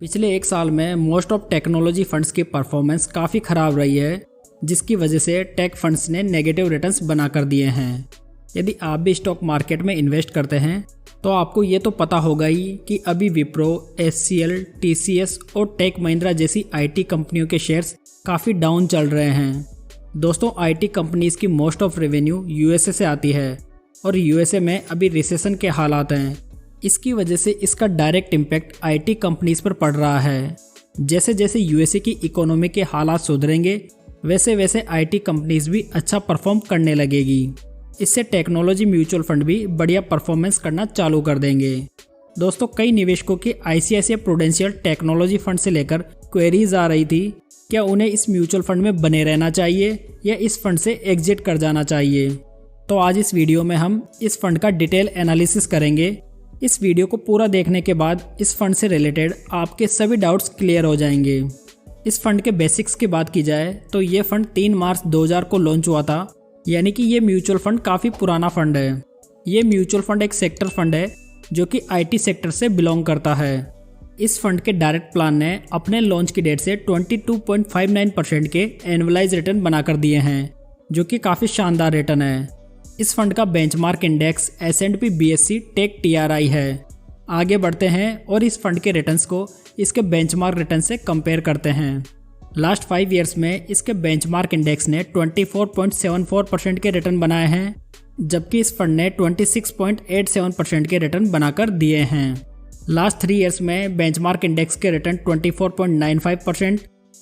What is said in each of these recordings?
पिछले एक साल में मोस्ट ऑफ टेक्नोलॉजी फंड्स की परफॉर्मेंस काफ़ी ख़राब रही है, जिसकी वजह से टेक फंड्स ने नेगेटिव रिटर्न्स बना कर दिए हैं। यदि आप भी स्टॉक मार्केट में इन्वेस्ट करते हैं तो आपको ये तो पता होगा ही कि अभी विप्रो, HCL, TCS और टेक महिंद्रा जैसी IT कंपनियों के शेयर्स काफ़ी डाउन चल रहे हैं। दोस्तों, IT कंपनीज की मोस्ट ऑफ रेवेन्यू USA से आती है और USA में अभी रिसेशन के हालात हैं। इसकी वजह से इसका डायरेक्ट इम्पैक्ट IT कंपनीज पर पड़ रहा है। जैसे जैसे USA की इकोनॉमी के हालात सुधरेंगे वैसे वैसे IT कंपनीज भी अच्छा परफॉर्म करने लगेगी। इससे टेक्नोलॉजी म्यूचुअल फंड भी बढ़िया परफॉर्मेंस करना चालू कर देंगे। दोस्तों, कई निवेशकों की ICICI प्रूडेंशियल टेक्नोलॉजी फंड से लेकर क्वेरीज आ रही थी, क्या उन्हें इस म्यूचुअल फंड में बने रहना चाहिए या इस फंड से एग्जिट कर जाना चाहिए। तो आज इस वीडियो में हम इस फंड का डिटेल एनालिसिस करेंगे। इस वीडियो को पूरा देखने के बाद इस फंड से रिलेटेड आपके सभी डाउट्स क्लियर हो जाएंगे। इस फंड के बेसिक्स की बात की जाए तो ये फंड 3 मार्च 2000 को लॉन्च हुआ था, यानी कि ये म्यूचुअल फंड काफ़ी पुराना फंड है। ये म्यूचुअल फंड एक सेक्टर फंड है जो कि IT सेक्टर से बिलोंग करता है। इस फंड के डायरेक्ट प्लान ने अपने लॉन्च की डेट से 22.59% के एनुअलाइज रिटर्न बनाकर दिए हैं, जो कि काफ़ी शानदार रिटर्न है। इस फंड का benchmark index S&P BSE tech TRI है। आगे बढ़ते हैं और इस फंड के रिटर्न्स को इसके बेंचमार्क रिटर्न से कंपेयर करते हैं। लास्ट 5 ईयर्स में इसके बेंचमार्क इंडेक्स ने 24.74% के रिटर्न बनाए हैं, जबकि इस फंड ने 26.87% के रिटर्न बनाकर दिए हैं। लास्ट 3 ईयर्स में बेंचमार्क इंडेक्स के रिटर्न 24.95%,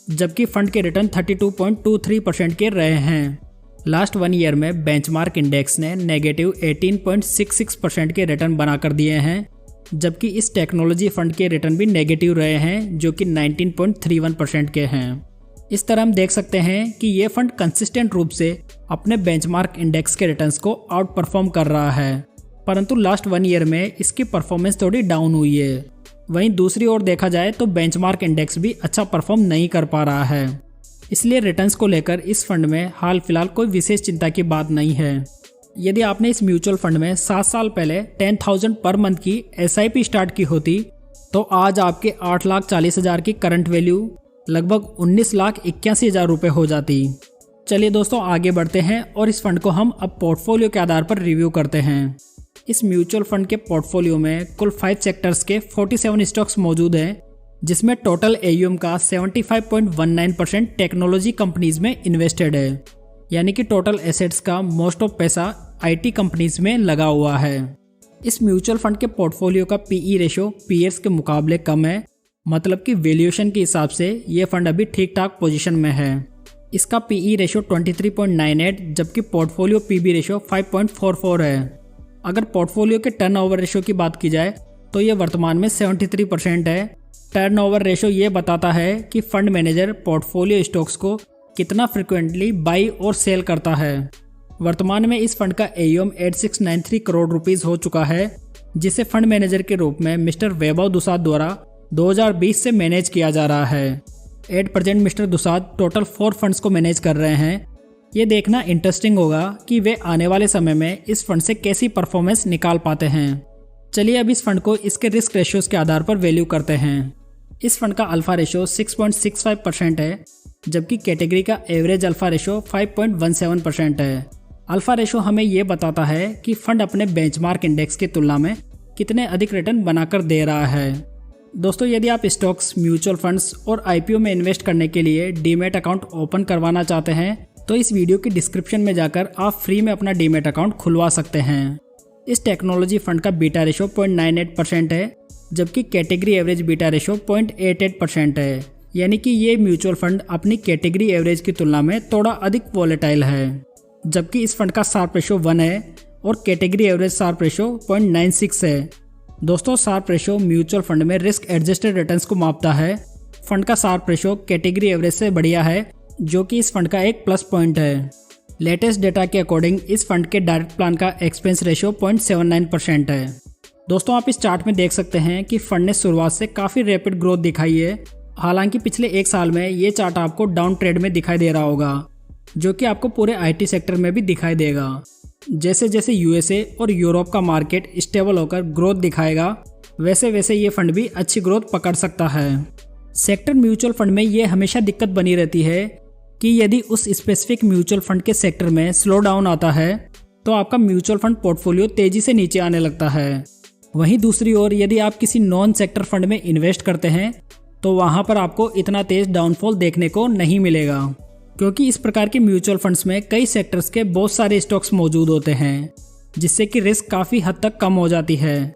जबकि फंड के रिटर्न 32.23% के रहे हैं। लास्ट 1 ईयर में बेंचमार्क इंडेक्स ने नेगेटिव 18.66% के रिटर्न बनाकर दिए हैं, जबकि इस टेक्नोलॉजी फंड के रिटर्न भी नेगेटिव रहे हैं, जो कि 19.31% के हैं। इस तरह हम देख सकते हैं कि ये फंड कंसिस्टेंट रूप से अपने बेंचमार्क इंडेक्स के रिटर्न्स को आउट परफॉर्म कर रहा है, परंतु लास्ट 1 ईयर में इसकी परफॉर्मेंस थोड़ी डाउन हुई है। वहीं दूसरी ओर देखा जाए तो बेंचमार्क इंडेक्स भी अच्छा परफॉर्म नहीं कर पा रहा है। इसलिए रिटर्न्स को लेकर इस फंड में हाल फिलहाल कोई विशेष चिंता की बात नहीं है। यदि आपने इस म्यूचुअल फंड में 7 साल पहले 10,000 पर मंथ की SIP स्टार्ट की होती तो आज आपके 8,40,000 की करंट वैल्यू लगभग 19,81,000 रुपये हो जाती। चलिए दोस्तों, आगे बढ़ते हैं और इस फंड को हम अब पोर्टफोलियो के आधार पर रिव्यू करते हैं। इस म्यूचुअल फंड के पोर्टफोलियो में कुल 5 सेक्टर्स के 47 स्टॉक्स मौजूद हैं, जिसमें टोटल AUM का 75.19% टेक्नोलॉजी कंपनीज में इन्वेस्टेड है, यानी कि टोटल एसेट्स का मोस्ट ऑफ पैसा IT कंपनीज में लगा हुआ है। इस म्यूचुअल फंड के पोर्टफोलियो का PE रेशो पीयर्स के मुकाबले कम है, मतलब कि वैल्यूएशन के हिसाब से ये फंड अभी ठीक ठाक पोजीशन में है। इसका PE रेशो 23.98, जबकि पोर्टफोलियो PB रेशो 5.44 है। अगर पोर्टफोलियो के टर्नओवर रेशो की बात की जाए तो ये वर्तमान में 73% है। टर्नओवर रेशो ये बताता है कि फंड मैनेजर पोर्टफोलियो स्टॉक्स को कितना फ्रिक्वेंटली बाई और सेल करता है। वर्तमान में इस फंड का AUM 8693 करोड़ रुपीस हो चुका है, जिसे फंड मैनेजर के रूप में मिस्टर वैभव दुसाद द्वारा 2020 से मैनेज किया जा रहा है। At present Mister Dusad total 4 funds को मैनेज कर रहे हैं। ये देखना इंटरेस्टिंग होगा कि वे आने वाले समय में इस फंड से कैसी परफॉर्मेंस निकाल पाते हैं। चलिए अब इस फंड को इसके रिस्क रेशियोज के आधार पर वैल्यू करते हैं। इस फंड का अल्फा रेशो 6.65% है, जबकि कैटेगरी का एवरेज अल्फा रेशो 5.17% है। अल्फा रेशो हमें यह बताता है कि फंड अपने बेंचमार्क इंडेक्स की तुलना में कितने अधिक रिटर्न बनाकर दे रहा है। दोस्तों, यदि आप स्टॉक्स, म्यूचुअल फंड्स और IPO में इन्वेस्ट करने के लिए डीमैट अकाउंट ओपन करवाना चाहते हैं तो इस वीडियो की डिस्क्रिप्शन में जाकर आप फ्री में अपना डीमैट अकाउंट खुलवा सकते हैं। इस टेक्नोलॉजी फंड का बीटा रेशो 0.98% है, जबकि कैटेगरी एवरेज बीटा रेशो 0.88% है, यानी कि ये म्यूचुअल फंड अपनी कैटेगरी एवरेज की तुलना में थोड़ा अधिक वॉलेटाइल है। जबकि इस फंड का शार्प रेशो 1 है और कैटेगरी एवरेज शार्प रेशो 0.96 है। दोस्तों, शार्प रेशो म्यूचुअल फंड में रिस्क एडजस्टेड रिटर्न्स को मापता है। फंड का शार्प रेशो कैटेगरी एवरेज से बढ़िया है, जो कि इस फंड का एक प्लस पॉइंट है। लेटेस्ट डेटा के अकॉर्डिंग इस फंड के डायरेक्ट प्लान का एक्सपेंस रेशो 0.79% है। दोस्तों, आप इस चार्ट में देख सकते हैं कि फंड ने शुरुआत से काफ़ी रैपिड ग्रोथ दिखाई है। हालांकि पिछले 1 साल में ये चार्ट आपको डाउन ट्रेड में दिखाई दे रहा होगा, जो कि आपको पूरे IT सेक्टर में भी दिखाई देगा। जैसे जैसे USA और यूरोप का मार्केट स्टेबल होकर ग्रोथ दिखाएगा, वैसे वैसे ये फंड भी अच्छी ग्रोथ पकड़ सकता है। सेक्टर म्यूचुअल फंड में ये हमेशा दिक्कत बनी रहती है कि यदि उस स्पेसिफिक म्यूचुअल फंड के सेक्टर में स्लो डाउन आता है तो आपका म्यूचुअल फंड पोर्टफोलियो तेजी से नीचे आने लगता है। वहीं दूसरी ओर यदि आप किसी नॉन सेक्टर फंड में इन्वेस्ट करते हैं तो वहां पर आपको इतना तेज डाउनफॉल देखने को नहीं मिलेगा, क्योंकि इस प्रकार के म्यूचुअल फंड्स में कई सेक्टर्स के बहुत सारे स्टॉक्स मौजूद होते हैं, जिससे कि रिस्क काफ़ी हद तक कम हो जाती है।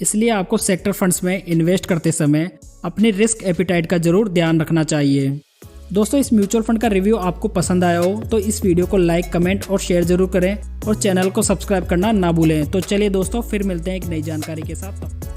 इसलिए आपको सेक्टर फंड्स में इन्वेस्ट करते समय अपनी रिस्क एपिटाइट का जरूर ध्यान रखना चाहिए। दोस्तों, इस म्यूचुअल फंड का रिव्यू आपको पसंद आया हो तो इस वीडियो को लाइक, कमेंट और शेयर जरूर करें और चैनल को सब्सक्राइब करना ना भूलें। तो चलिए दोस्तों, फिर मिलते हैं एक नई जानकारी के साथ।